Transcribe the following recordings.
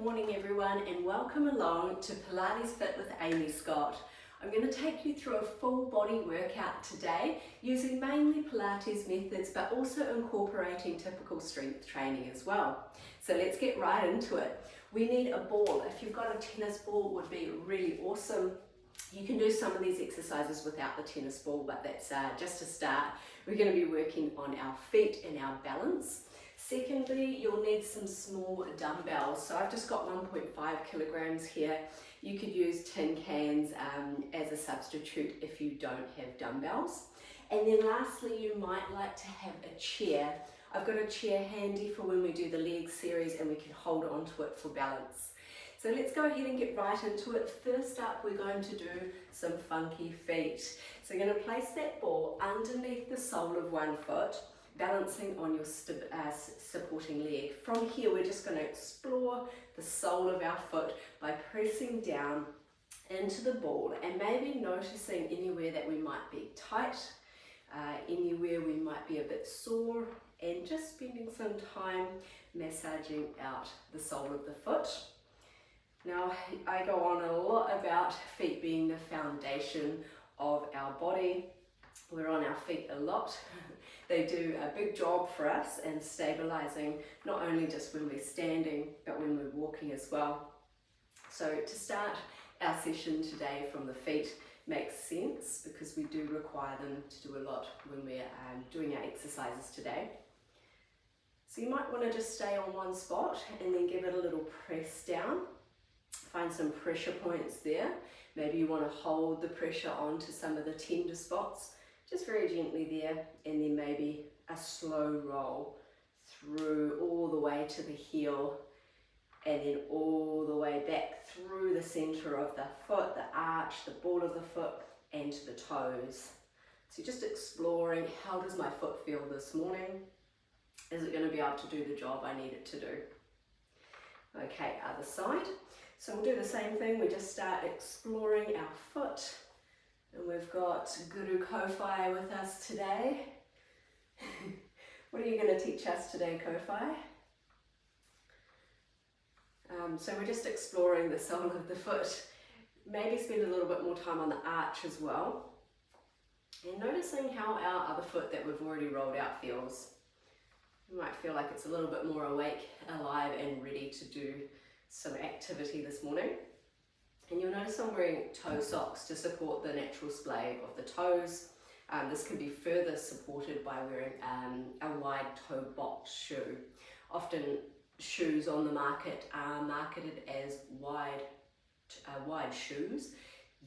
morning everyone and welcome along to PilatesFit with Aimee Scott. I'm going to take you through a full body workout today using mainly Pilates methods but also incorporating typical strength training as well. So let's get right into it. We need a ball. If you've got a tennis ball, it would be really awesome. You can do some of these exercises without the tennis ball, but that's just a start. We're going to be working on our feet and our balance. Secondly, you'll need some small dumbbells. So I've just got 1.5 kilograms here. You could use tin cans as a substitute if you don't have dumbbells. And then lastly, you might like to have a chair. I've got a chair handy for when we do the leg series and we can hold onto it for balance. So let's go ahead and get right into it. First up, we're going to do some funky feet. So you're going to place that ball underneath the sole of one foot, balancing on your supporting leg. From here, we're just going to explore the sole of our foot by pressing down into the ball and maybe noticing anywhere that we might be tight, anywhere we might be a bit sore, and just spending some time massaging out the sole of the foot. Now, I go on a lot about feet being the foundation of our body. We're on our feet a lot. They do a big job for us in stabilizing, not only just when we're standing, but when we're walking as well. So to start our session today from the feet makes sense because we do require them to do a lot when we're doing our exercises today. So you might want to just stay on one spot and then give it a little press down. Find some pressure points there. Maybe you want to hold the pressure onto some of the tender spots, just very gently there, and then maybe a slow roll through all the way to the heel and then all the way back through the center of the foot, the arch, the ball of the foot, and to the toes. So just exploring, how does my foot feel this morning? Is it going to be able to do the job I need it to do? Okay, other side. So we'll do the same thing. We just start exploring our foot. And we've got Guru Kofi with us today. What are you going to teach us today, Kofi? So we're just exploring the sole of the foot. Maybe spend a little bit more time on the arch as well. And noticing how our other foot that we've already rolled out feels. You might feel like it's a little bit more awake, alive, and ready to do some activity this morning. And you'll notice I'm wearing toe socks to support the natural splay of the toes. This can be further supported by wearing a wide toe box shoe. Often shoes on the market are marketed as wide shoes.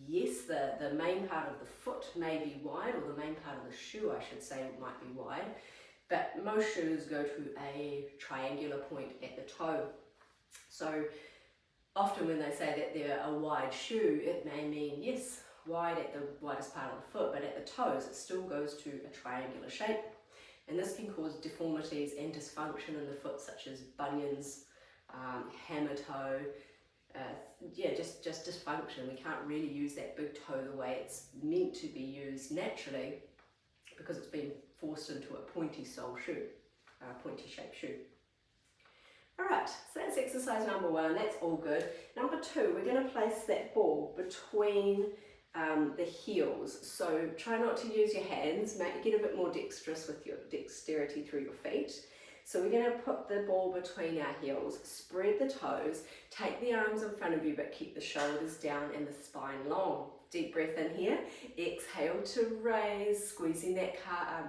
Yes, the main part of the foot may be wide, or the main part of the shoe, I should say, might be wide. But most shoes go to a triangular point at the toe. So often when they say that they're a wide shoe, it may mean, yes, wide at the widest part of the foot, but at the toes it still goes to a triangular shape. And this can cause deformities and dysfunction in the foot, such as bunions, hammer toe, just dysfunction. We can't really use that big toe the way it's meant to be used naturally because it's been forced into a pointy sole shoe, pointy shaped shoe. Alright, so that's exercise number one, that's all good. Number two, we're going to place that ball between the heels. So try not to use your hands, get a bit more dexterous with your dexterity through your feet. So we're going to put the ball between our heels, spread the toes, take the arms in front of you but keep the shoulders down and the spine long. Deep breath in here, exhale to raise, squeezing that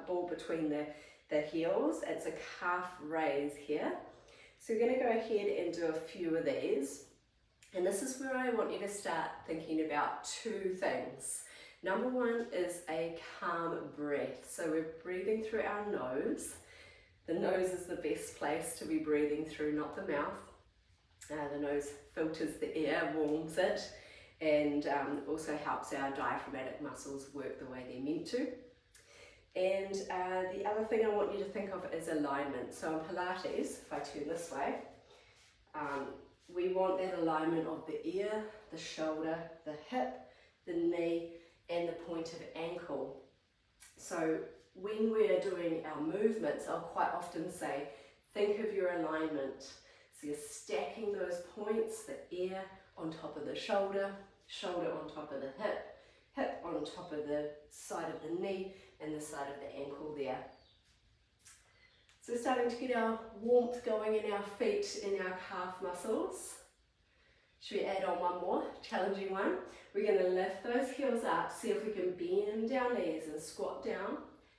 ball between the heels. It's a calf raise here. So we're going to go ahead and do a few of these. And this is where I want you to start thinking about two things. Number one is a calm breath. So we're breathing through our nose. The nose is the best place to be breathing through, not the mouth. The nose filters the air, warms it, and also helps our diaphragmatic muscles work the way they're meant to. And the other thing I want you to think of is alignment. So in Pilates, if I turn this way, we want that alignment of the ear, the shoulder, the hip, the knee, and the point of ankle. So when we're doing our movements, I'll quite often say, think of your alignment. So you're stacking those points, the ear on top of the shoulder, shoulder on top of the hip, hip on top of the side of the knee and the side of the ankle there. So we're starting to get our warmth going in our feet and our calf muscles. Should we add on one more challenging one? We're going to lift those heels up, see if we can bend our knees and squat down,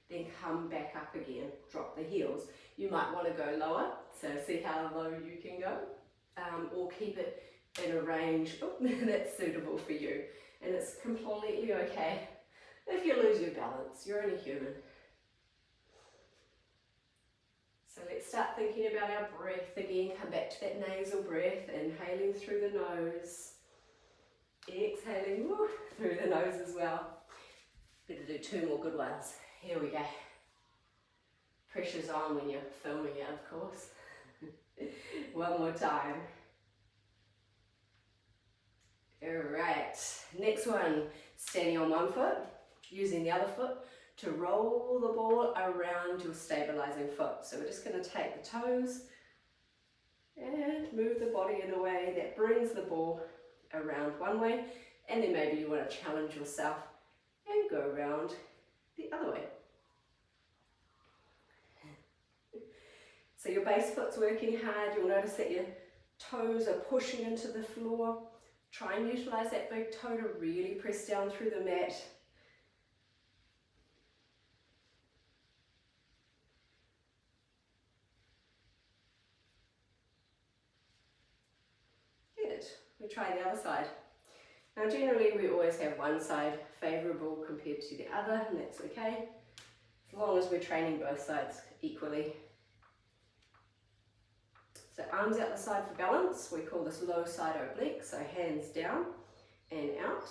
then come back up again, drop the heels. You might want to go lower, so see how low you can go, or keep it in a range that's suitable for you. And it's completely okay if you lose your balance, you're only human. So let's start thinking about our breath again. Come back to that nasal breath, inhaling through the nose, exhaling through the nose as well. Better do 2 more good ones. Here we go. Pressure's on when you're filming it, of course. One more time. Alright, next one. Standing on one foot, using the other foot to roll the ball around your stabilizing foot. So we're just going to take the toes and move the body in a way that brings the ball around one way, and then maybe you want to challenge yourself and go around the other way. So your base foot's working hard. You'll notice that your toes are pushing into the floor. Try and utilize that big toe to really press down through the mat. Good. We try the other side. Now generally we always have one side favourable compared to the other, and that's okay, as long as we're training both sides equally. So arms out the side for balance. We call this low side oblique, so hands down and out.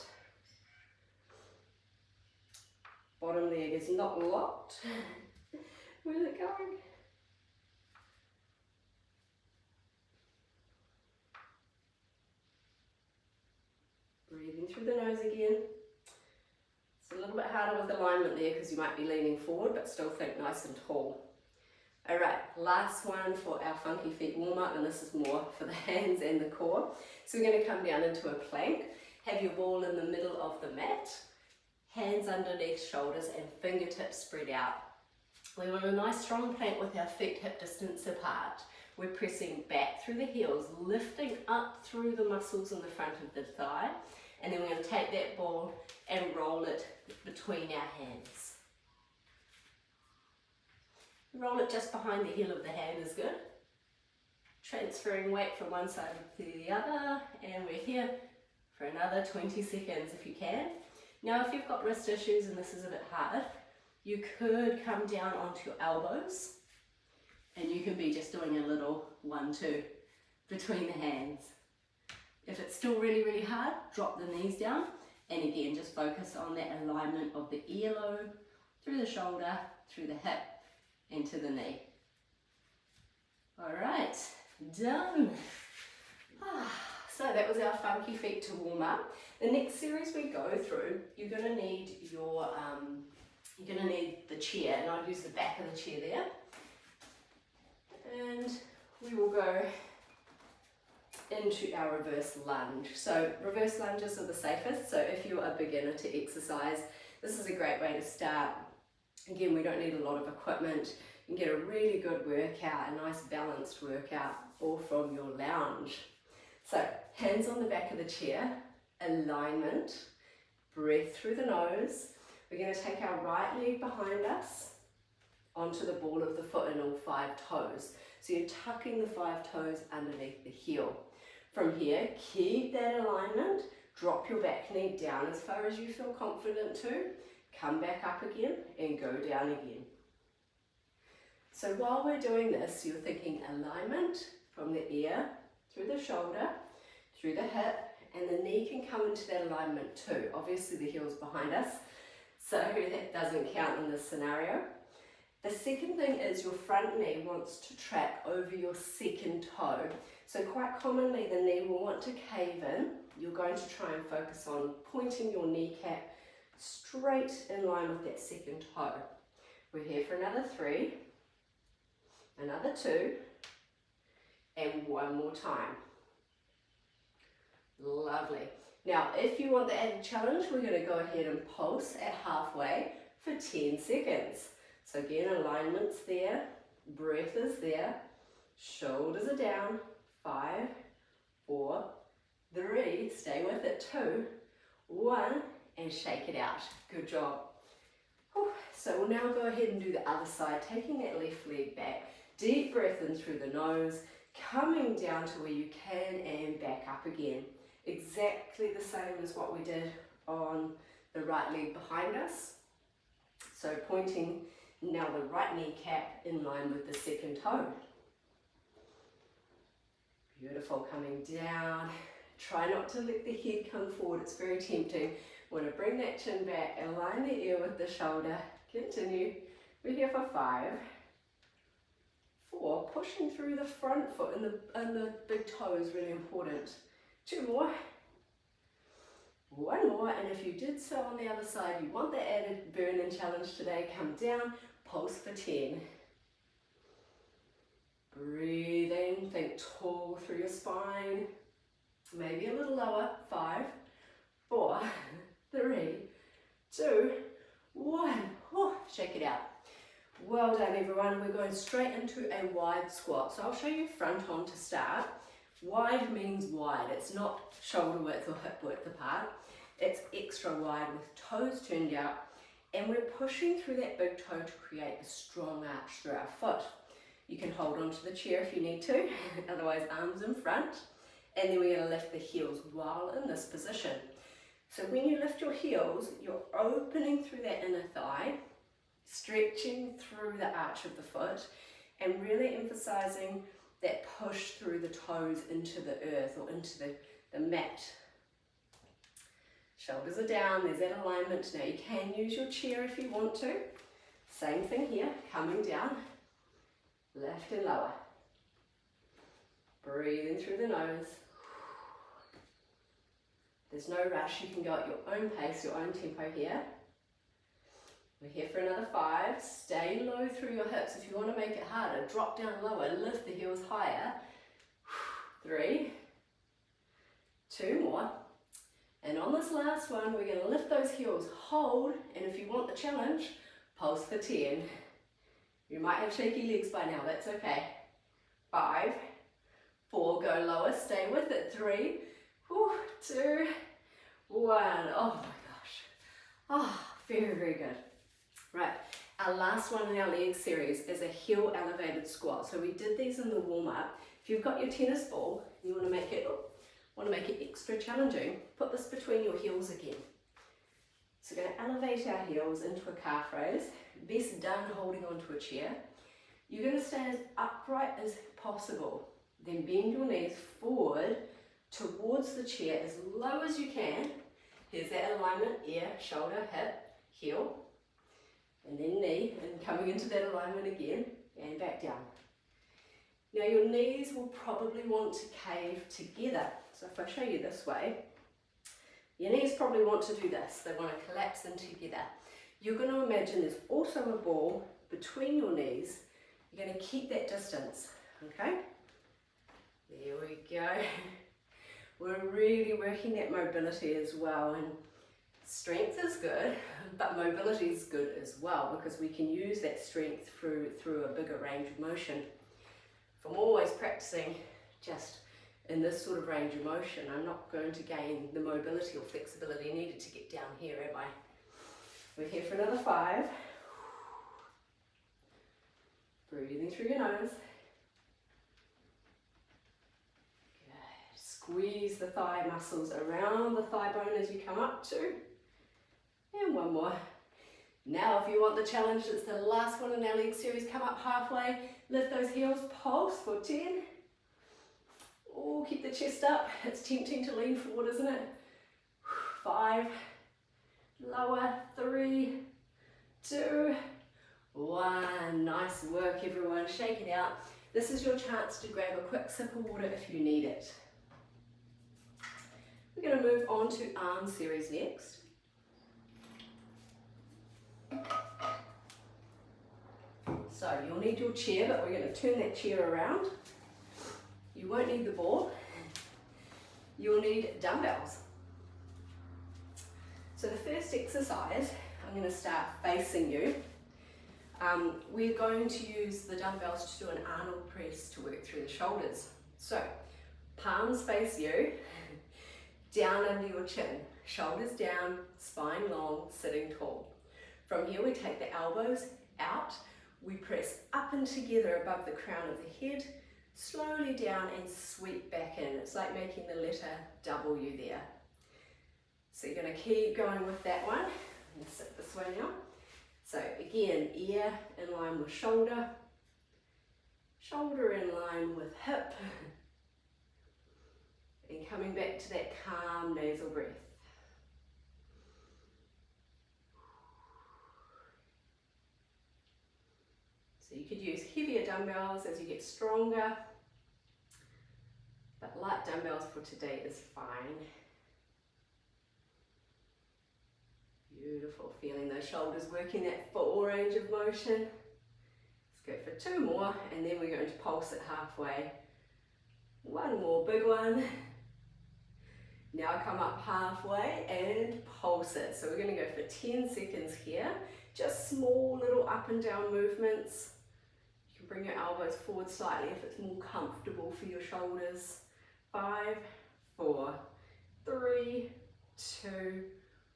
Bottom leg is not locked. Where's it going? Breathing through the nose again. It's a little bit harder with alignment there because you might be leaning forward, but still think nice and tall. Alright, last one for our funky feet warm up, and this is more for the hands and the core. So we're going to come down into a plank. Have your ball in the middle of the mat, hands underneath shoulders and fingertips spread out. We want a nice strong plank with our feet hip distance apart. We're pressing back through the heels, lifting up through the muscles in the front of the thigh, and then we're going to take that ball and roll it between our hands. Roll it just behind the heel of the hand is good. Transferring weight from one side to the other, and we're here for another 20 seconds if you can. Now if you've got wrist issues and this is a bit hard, you could come down onto your elbows and you can be just doing a little 1-2 between the hands. If it's still really hard, drop the knees down, and again just focus on that alignment of the earlobe through the shoulder, through the hip, into the knee. Alright, done. So that was our funky feet to warm up. The next series we go through, you're going to need your the chair, and I'll use the back of the chair there. And we will go into our reverse lunge. So reverse lunges are the safest, so if you're a beginner to exercise, this is a great way to start. Again, we don't need a lot of equipment. You can get a really good workout, a nice balanced workout, all from your lounge. So, hands on the back of the chair, alignment, breath through the nose. We're going to take our right leg behind us onto the ball of the foot and all 5 toes. So you're tucking the 5 toes underneath the heel. From here, keep that alignment, drop your back knee down as far as you feel confident to. Come back up again and go down again. So while we're doing this, you're thinking alignment from the ear, through the shoulder, through the hip, and the knee can come into that alignment too. Obviously the heel's behind us, so that doesn't count in this scenario. The second thing is your front knee wants to track over your second toe. So quite commonly the knee will want to cave in. You're going to try and focus on pointing your kneecap straight in line with that second toe. We're here for another 3, another 2, And one more time. Lovely. Now, if you want the added challenge, we're going to go ahead and pulse at halfway for 10 seconds. So again, alignment's there, breath is there, shoulders are down, 5, 4, 3, stay with it, 2, 1, and shake it out. Good job. Whew. So we'll now go ahead and do the other side, taking that left leg back, deep breath in through the nose, coming down to where you can and back up again. Exactly the same as what we did on the right leg behind us. So pointing now the right kneecap in line with the second toe. Beautiful, coming down. Try not to let the head come forward, it's very tempting. Want to bring that chin back, align the ear with the shoulder. Continue. We're here for 5, 4, pushing through the front foot and the big toe is really important. 2 more. 1 more, and if you did so on the other side, you want the added burn and challenge today, come down, pulse for 10. Breathing, think tall through your spine. Maybe a little lower. 5, 4, 3, 2, 1. Oh, shake it out. Well done, everyone. We're going straight into a wide squat. So I'll show you front on to start. Wide means wide. It's not shoulder width or hip width apart. It's extra wide with toes turned out. And we're pushing through that big toe to create a strong arch through our foot. You can hold onto the chair if you need to, otherwise arms in front. And then we're going to lift the heels while in this position. So when you lift your heels, you're opening through that inner thigh, stretching through the arch of the foot, and really emphasizing that push through the toes into the earth or into the mat. Shoulders are down, there's that alignment. Now you can use your chair if you want to. Same thing here, coming down, left and lower. Breathing through the nose. There's no rush, you can go at your own pace, your own tempo here. We're here for another 5. Stay low through your hips. If you want to make it harder, drop down lower, lift the heels higher. 3, 2 more. And on this last one, we're going to lift those heels, hold, and if you want the challenge, pulse for 10. You might have shaky legs by now, that's okay. 5, 4, go lower, stay with it. 3, 2, 1. Oh my gosh. Oh, very, very good. Right, our last one in our leg series is a heel elevated squat. So we did these in the warm-up. If you've got your tennis ball, you want to make it extra challenging, put this between your heels again. So we're going to elevate our heels into a calf raise, best done holding onto a chair. You're going to stay as upright as possible, then bend your knees forward towards the chair as low as you can. Here's that alignment, ear, shoulder, hip, heel, and then knee, and coming into that alignment again, and back down. Now your knees will probably want to cave together. So if I show you this way, your knees probably want to do this. They want to collapse in together. You're going to imagine there's also a ball between your knees. You're going to keep that distance, okay? There we go. We're really working that mobility as well, and strength is good, but mobility is good as well because we can use that strength through a bigger range of motion. If I'm always practicing just in this sort of range of motion, I'm not going to gain the mobility or flexibility needed to get down here, am I? We're here for another 5. Breathing through your nose. Squeeze the thigh muscles around the thigh bone as you come up, 2. And 1 more. Now if you want the challenge, it's the last one in our leg series, come up halfway, lift those heels, pulse for 10. Oh, keep the chest up. It's tempting to lean forward, isn't it? 5, lower, 3, 2, 1. Nice work, everyone. Shake it out. This is your chance to grab a quick sip of water if you need it. We're going to move on to arm series next. So you'll need your chair, but we're going to turn that chair around. You won't need the ball, you'll need dumbbells. So the first exercise, I'm going to start facing you. We're going to use the dumbbells to do an Arnold press to work through the shoulders. So palms face you, down under your chin, shoulders down, spine long, sitting tall. From here we take the elbows out, we press up and together above the crown of the head, slowly down and sweep back in. It's like making the letter W there. So you're going to keep going with that one. I'm going to sit this way now. So again, ear in line with shoulder, shoulder in line with hip, and coming back to that calm nasal breath. So you could use heavier dumbbells as you get stronger, but light dumbbells for today is fine. Beautiful, feeling those shoulders working that full range of motion. Let's go for 2 more, and then we're going to pulse it halfway. 1 more big one. Now come up halfway and pulse it. So we're going to go for 10 seconds here. Just small little up and down movements. You can bring your elbows forward slightly if it's more comfortable for your shoulders. 5, 4, 3, 2,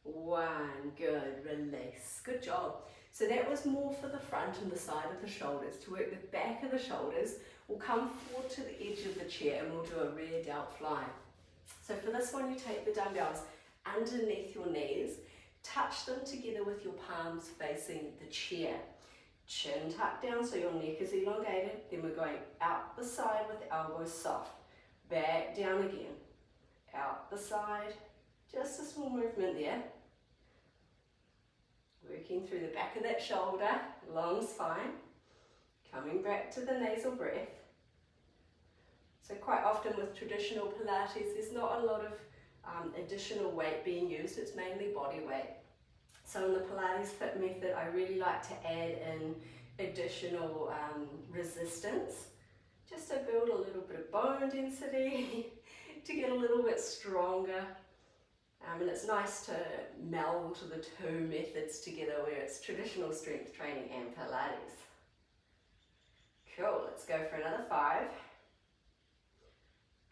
1. Good, release. Good job. So that was more for the front and the side of the shoulders. To work the back of the shoulders, we'll come forward to the edge of the chair and we'll do a rear delt fly. So for this one, you take the dumbbells underneath your knees, touch them together with your palms facing the chair. Chin tucked down so your neck is elongated. Then we're going out the side with the elbows soft. Back down again. Out the side. Just a small movement there. Working through the back of that shoulder, long spine. Coming back to the nasal breath. So quite often with traditional Pilates, there's not a lot of additional weight being used. It's mainly body weight. So in the PilatesFit method, I really like to add in additional resistance, just to build a little bit of bone density, to get a little bit stronger. And it's nice to meld the 2 methods together where it's traditional strength training and Pilates. Cool, let's go for another 5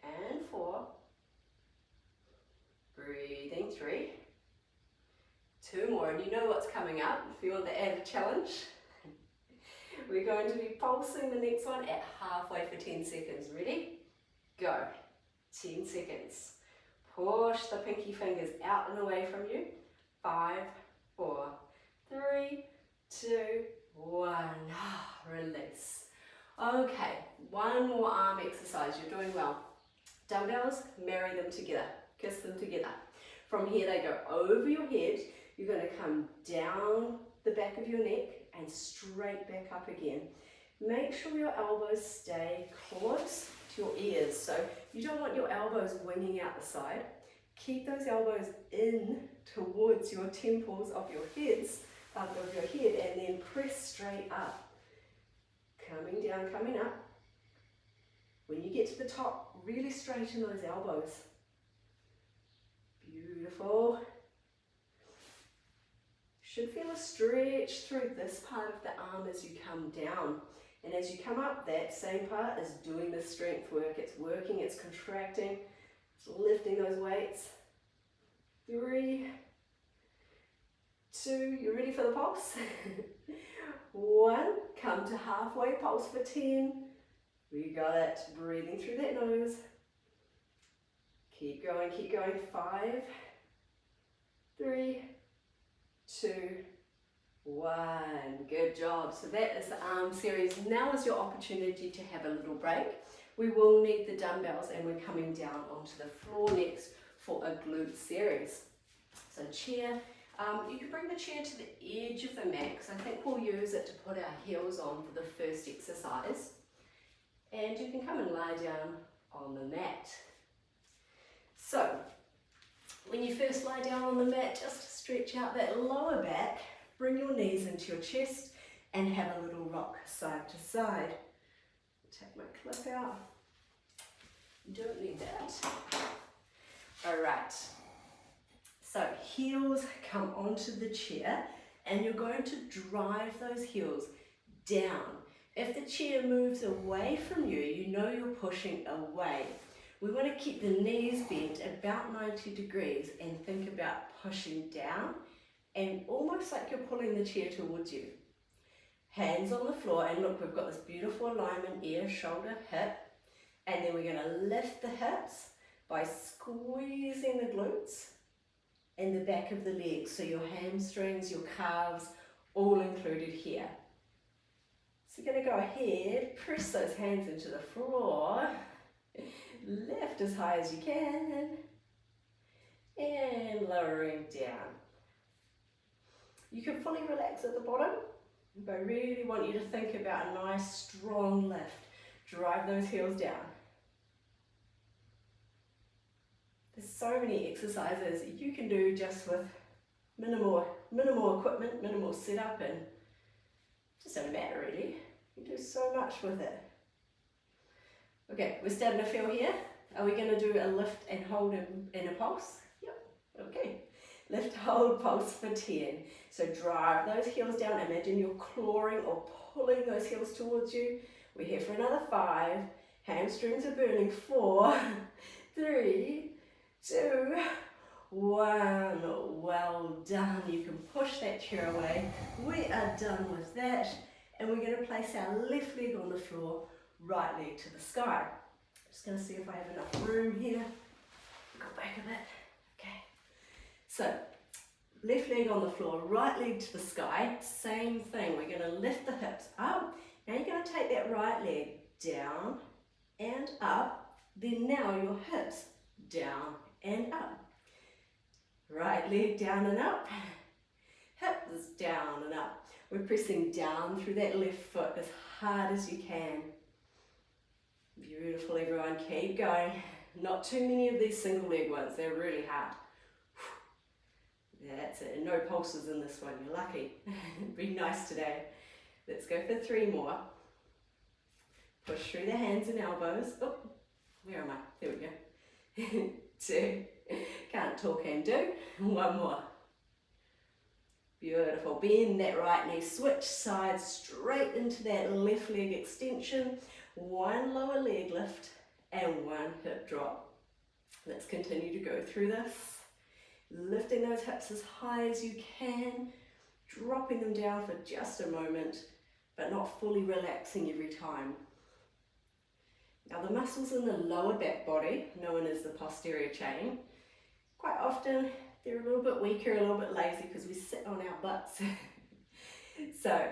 and 4. Breathing 3. 2 more, and you know what's coming up if you want to add a challenge. We're going to be pulsing the next one at halfway for 10 seconds. Ready? Go. 10 seconds. Push the pinky fingers out and away from you. 5, 4, 3, 2, 1. Release. Okay, 1 more arm exercise. You're doing well. Dumbbells, marry them together. Kiss them together. From here they go over your head. You're going to come down the back of your neck and straight back up again. Make sure your elbows stay close to your ears. So you don't want your elbows winging out the side. Keep those elbows in towards your temples of your heads, of your head, and then press straight up. Coming down, coming up. When you get to the top, really straighten those elbows. Beautiful. Should feel a stretch through this part of the arm as you come down. And as you come up, that same part is doing the strength work. It's working, it's contracting, it's lifting those weights. 3, 2, you ready for the pulse? 1, come to halfway, pulse for 10. We got it. Breathing through that nose. Keep going, 5, 3, 2, 1. Good job. So that is the arm series. Now is your opportunity to have a little break. We will need the dumbbells and we're coming down onto the floor next for a glute series. So chair, you can bring the chair to the edge of the mat because I think we'll use it to put our heels on for the first exercise. And you can come and lie down on the mat. So when you first lie down on the mat, just stretch out that lower back, bring your knees into your chest and have a little rock side to side. Take my clip out. You don't need that. All right. So heels come onto the chair and you're going to drive those heels down. If the chair moves away from you, you know you're pushing away. We want to keep the knees bent about 90 degrees and think about pushing down and almost like you're pulling the chair towards you. Hands on the floor, and look, we've got this beautiful alignment, ear, shoulder, hip, and then we're going to lift the hips by squeezing the glutes and the back of the legs, so your hamstrings, your calves, all included here. So you're going to go ahead, press those hands into the floor, lift as high as you can, and lowering down. You can fully relax at the bottom, but I really want you to think about a nice strong lift. Drive those heels down. There's so many exercises you can do just with minimal equipment, minimal setup, and just on a mat really. You can do so much with it. Okay, we're starting to feel here. Are we going to do a lift and hold in a pulse? Yep, okay. Lift, hold, pulse for 10. So drive those heels down. Imagine you're clawing or pulling those heels towards you. We're here for another 5. Hamstrings are burning. 4, 3, 2, 1. Well done. You can push that chair away. We are done with that. And we're going to place our left leg on the floor, right leg to the sky. Just going to see if I have enough room here. Go back a bit. Okay. So, left leg on the floor, right leg to the sky. Same thing. We're going to lift the hips up. Now you're going to take that right leg down and up. Then now your hips down and up. Right leg down and up. Hips down and up. We're pressing down through that left foot as hard as you can. Beautiful, everyone. Keep going. Not too many of these single leg ones. They're really hard. That's it. No pulses in this one. You're lucky. Be nice today. Let's go for 3 more. Push through the hands and elbows. Oh, where am I? There we go. 2. Can't talk and do. 1 more. Beautiful. Bend that right knee. Switch sides straight into that left leg extension. 1 lower leg lift and 1 hip drop. Let's continue to go through this. Lifting those hips as high as you can. Dropping them down for just a moment, but not fully relaxing every time. Now the muscles in the lower back body, known as the posterior chain, quite often they're a little bit weaker, a little bit lazy because we sit on our butts. So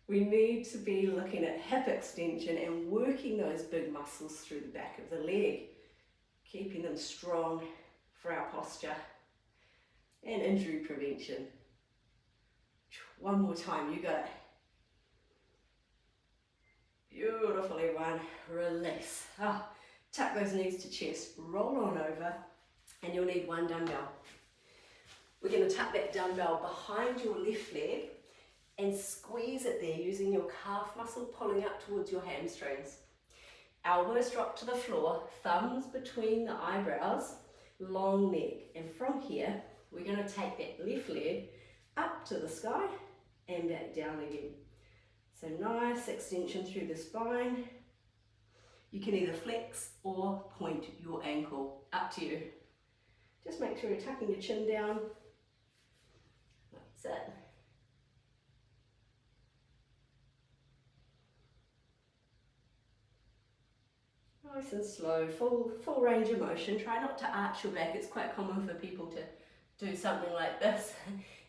we need to be looking at hip extension and working those big muscles through the back of the leg, keeping them strong for our posture and injury prevention. 1 more time, you got it. Beautiful, everyone. Release. Tuck those knees to chest, roll on over, and you'll need 1 dumbbell. We're going to tuck that dumbbell behind your left leg and squeeze it there using your calf muscle pulling up towards your hamstrings. Elbows drop to the floor, thumbs between the eyebrows, long neck. And from here, we're going to take that left leg up to the sky and back down again. So nice extension through the spine. You can either flex or point your ankle, up to you. Just make sure you're tucking your chin down. That's it. Nice and slow, full range of motion. Try not to arch your back. It's quite common for people to do something like this.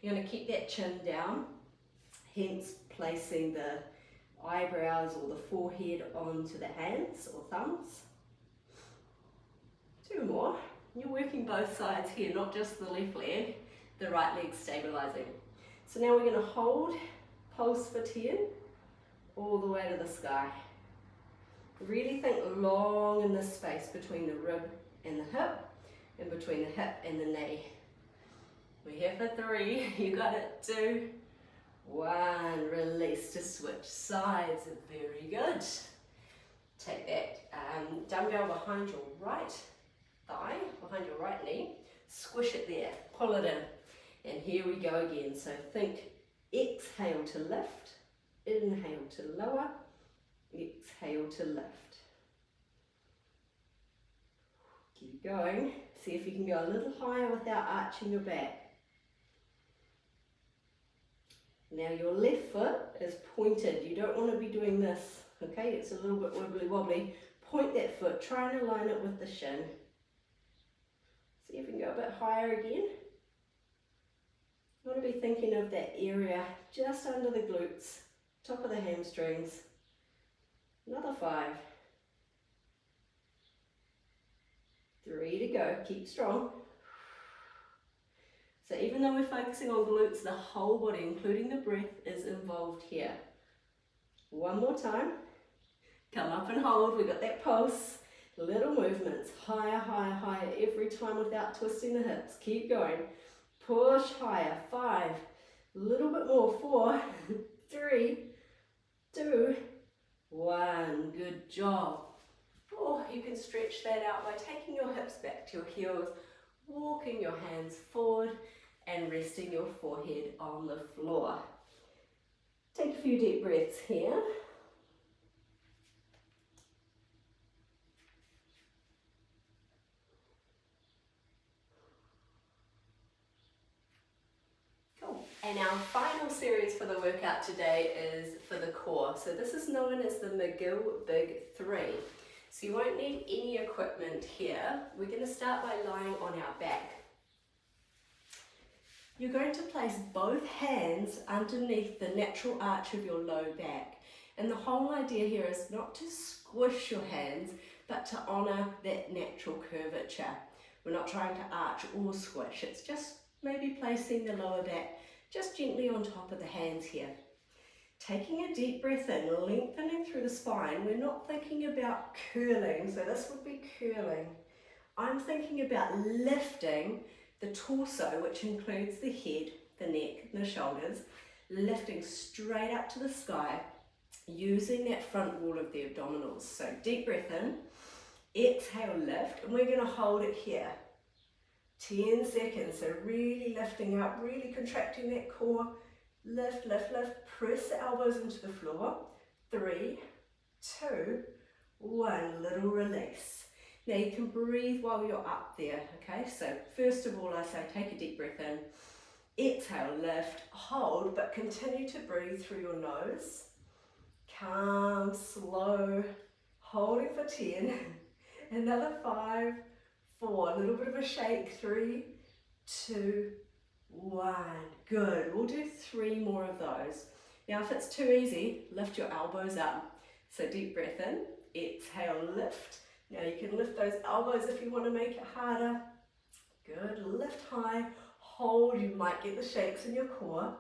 You're going to keep that chin down, hence placing the eyebrows or the forehead onto the hands or thumbs. 2 more. You're working both sides here, not just the left leg, the right leg stabilizing. So now we're going to hold, pulse for 10, all the way to the sky. Really think long in this space between the rib and the hip, and between the hip and the knee. We're here for 3, you got it, 2, 1, release to switch sides, very good. Take that dumbbell behind your right thigh, behind your right knee, squish it there, pull it in, and here we go again. So think exhale to lift, inhale to lower, exhale to lift. Keep going, see if you can go a little higher without arching your back. Now your left foot is pointed, you don't want to be doing this, okay? It's a little bit wibbly wobbly. Point that foot, try and align it with the shin. See if you can go a bit higher again. You want to be thinking of that area just under the glutes, top of the hamstrings. Another 5. 3 to go, keep strong. So even though we're focusing on glutes, the whole body, including the breath, is involved here. One more time. Come up and hold, we've got that pulse. Little movements, higher, higher, higher, every time without twisting the hips. Keep going. Push higher, 5. A little bit more, 4, 3, 2, 1. Good job. Or you can stretch that out by taking your hips back to your heels, walking your hands forward and resting your forehead on the floor. Take a few deep breaths here. Cool. And our final series for the workout today is for the core. So this is known as the McGill Big 3. So you won't need any equipment here. We're going to start by lying on our back. You're going to place both hands underneath the natural arch of your low back. And the whole idea here is not to squish your hands, but to honour that natural curvature. We're not trying to arch or squish. It's just maybe placing the lower back just gently on top of the hands here. Taking a deep breath in, lengthening through the spine. We're not thinking about curling, so this would be curling. I'm thinking about lifting the torso, which includes the head, the neck, the shoulders, lifting straight up to the sky, using that front wall of the abdominals. So deep breath in, exhale, lift, and we're going to hold it here. 10 seconds, so really lifting up, really contracting that core. Lift, lift, lift, press the elbows into the floor. 3, 2, 1, little release. Now you can breathe while you're up there, okay? So first of all, I say take a deep breath in, exhale, lift, hold, but continue to breathe through your nose. Calm, slow, holding for 10, another 5, 4, a little bit of a shake, 3, 2, 1, good. We'll do 3 more of those. Now if it's too easy, lift your elbows up. So deep breath in, exhale, lift. Now you can lift those elbows if you want to make it harder. Good, lift high, hold, you might get the shakes in your core.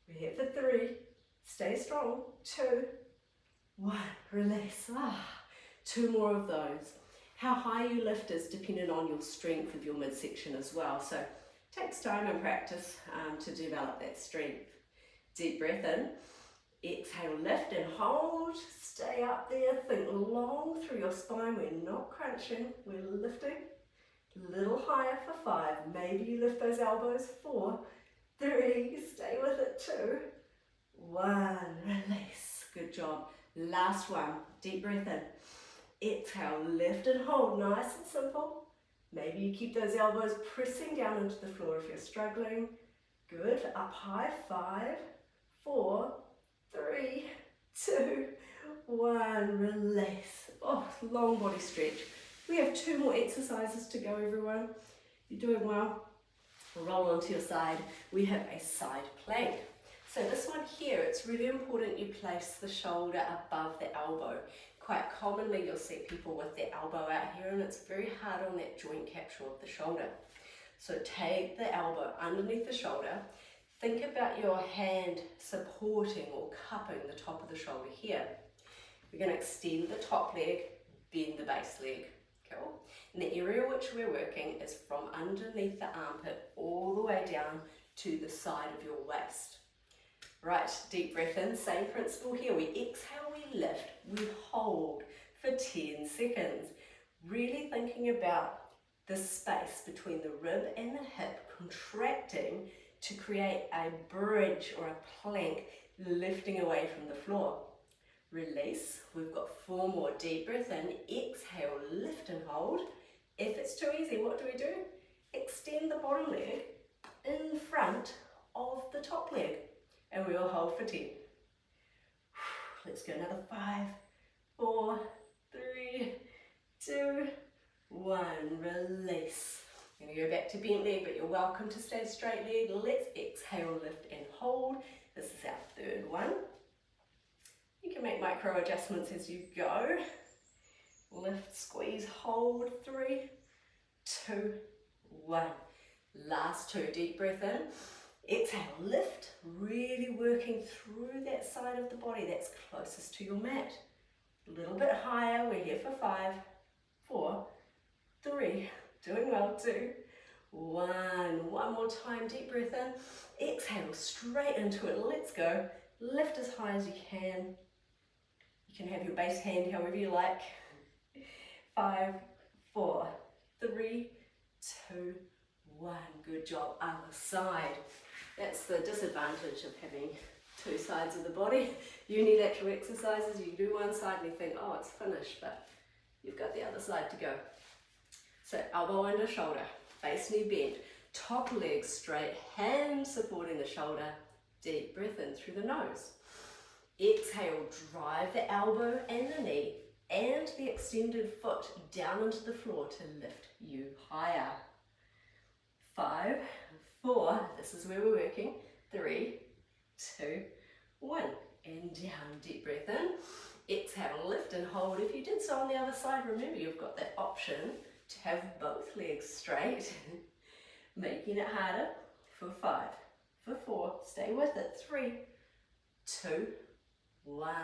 We're here for 3, stay strong, 2, 1, release. 2 more of those. How high you lift is dependent on your strength of your midsection as well. So it takes time and practice to develop that strength. Deep breath in, exhale, lift and hold, stay up there, think long through your spine, we're not crunching, we're lifting. A little higher for 5, maybe you lift those elbows, 4, 3, stay with it, 2, 1, release, good job. Last one, deep breath in, exhale, lift and hold, nice and simple. Maybe you keep those elbows pressing down into the floor if you're struggling. Good, up high, 5, 4, 3, 2, 1, release. Oh, long body stretch. We have 2 more exercises to go, everyone. You're doing well. Roll onto your side. We have a side plank. So this one here, it's really important you place the shoulder above the elbow. Quite commonly you'll see people with their elbow out here and it's very hard on that joint capsule of the shoulder. So take the elbow underneath the shoulder. Think about your hand supporting or cupping the top of the shoulder here. We're going to extend the top leg, bend the base leg. Cool. And the area which we're working is from underneath the armpit all the way down to the side of your waist. Right, deep breath in, same principle here. We exhale, we lift, we hold for 10 seconds. Really thinking about the space between the rib and the hip contracting to create a bridge or a plank lifting away from the floor. Release. We've got 4 more. Deep breath in. Exhale, lift and hold. If it's too easy, what do? Extend the bottom leg in front of the top leg. And we will hold for 10. Let's go another 5, 4, 3, 2, 1. Release. I'm going to go back to bent leg, but you're welcome to stay straight leg. Let's exhale, lift and hold. This is our third one. You can make micro adjustments as you go. Lift, squeeze, hold. 3, 2, 1. Last 2. Deep breath in. Exhale, lift. Really working through that side of the body that's closest to your mat. A little bit higher. We're here for 5, 4, 3. Doing well. 2, 1. One more time. Deep breath in. Exhale, straight into it. Let's go. Lift as high as you can. You can have your base hand however you like. 5, 4, 3, 2, 1. Good job. Other side. That's the disadvantage of having 2 sides of the body. Unilateral exercises, you do one side and you think, oh, it's finished, but you've got the other side to go. So elbow under shoulder, base knee bent, top leg straight, hands supporting the shoulder. Deep breath in through the nose. Exhale, drive the elbow and the knee and the extended foot down into the floor to lift you higher. 5, 4, this is where we're working. 3, 2, 1. And down, deep breath in. Exhale, lift and hold. If you did so on the other side, remember you've got that option to have both legs straight, making it harder. For 5, for 4, stay with it. 3, 2, 1.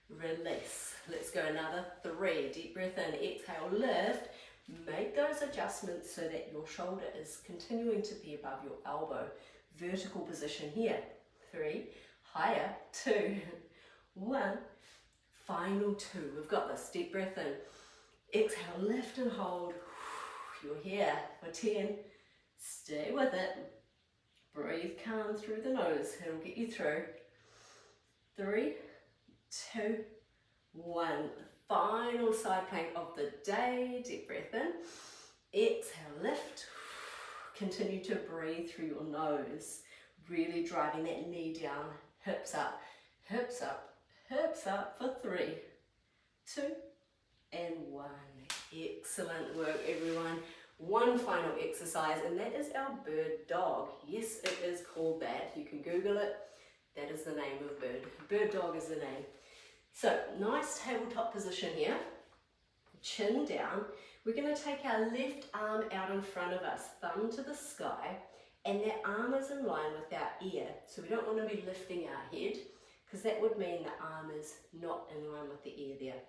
Release. Let's go another 3. Deep breath in. Exhale, lift. Make those adjustments so that your shoulder is continuing to be above your elbow. Vertical position here. 3, higher. 2, 1. Final 2. We've got this. Deep breath in. Exhale, lift and hold. You're here for 10. Stay with it. Breathe calm through the nose. It'll get you through. 3, 2, 1. Final side plank of the day. Deep breath in. Exhale, lift. Continue to breathe through your nose. Really driving that knee down. Hips up, hips up, hips up for 3, 2, and 1. Excellent work, everyone. One final exercise, and that is our bird dog. Yes, it is called that. You can Google it. That is the name of bird. Bird dog is the name. So, nice tabletop position here. Chin down. We're going to take our left arm out in front of us, thumb to the sky, and that arm is in line with our ear. So we don't want to be lifting our head, because that would mean the arm is not in line with the ear there.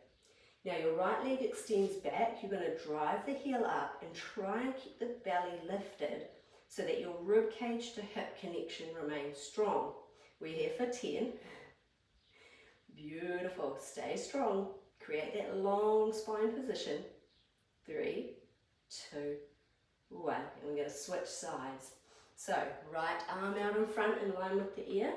Now your right leg extends back. You're going to drive the heel up and try and keep the belly lifted so that your rib cage to hip connection remains strong. We're here for 10. Beautiful. Stay strong. Create that long spine position. 3, 2, 1. And we're going to switch sides. So right arm out in front in line with the ear.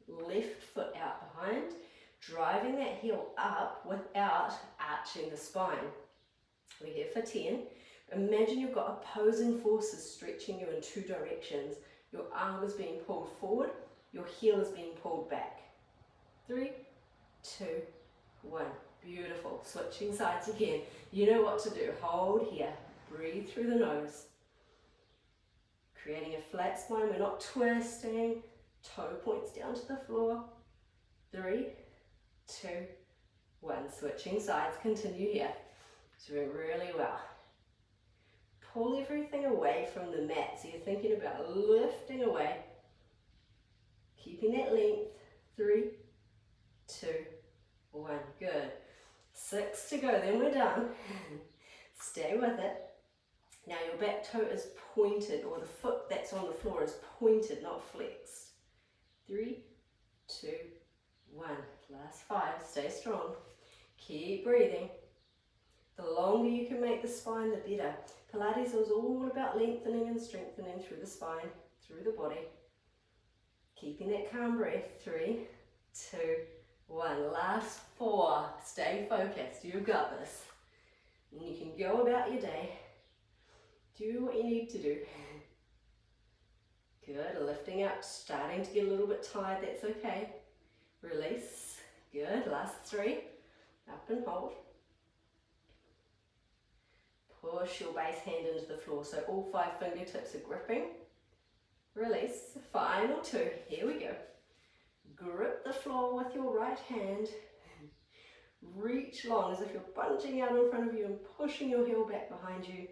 Left foot out behind. Driving that heel up without arching the spine. We're here for 10. Imagine you've got opposing forces stretching you in 2 directions. Your arm is being pulled forward. Your heel is being pulled back. 3, 2, 1. Beautiful. Switching sides again. You know what to do. Hold here. Breathe through the nose. Creating a flat spine. We're not twisting. Toe points down to the floor. 3, 2, 1. Switching sides. Continue here. Doing really well. Pull everything away from the mat. So you're thinking about lifting away. Keeping that length. 3, 2, 1. Good. 6 to go, then we're done. Stay with it. Now your back toe is pointed, or the foot that's on the floor is pointed, not flexed. 3, 2, 1. Last 5. Stay strong. Keep breathing. The longer you can make the spine, the better. Pilates is all about lengthening and strengthening through the spine, through the body. Keeping that calm breath. 3, 2, 1. Last 4. Stay focused. You've got this. And you can go about your day. Do what you need to do. Good. Lifting up, starting to get a little bit tired. That's okay. Release. Good. Last 3. Up and hold. Push your base hand into the floor so all 5 fingertips are gripping. Release. Final 2. Here we go. Grip the floor with your right hand. Reach long as if you're bungeing out in front of you and pushing your heel back behind you.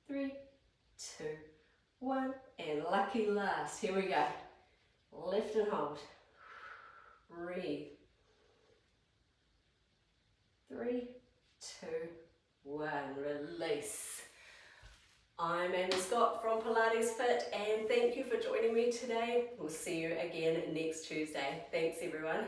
3, 2, 1. And lucky last. Here we go. Lift and hold. Breathe. 3, 2, 1. Release. I'm Aimee Scott from PilatesFit, and thank you for joining me today. We'll see you again next Tuesday. Thanks everyone.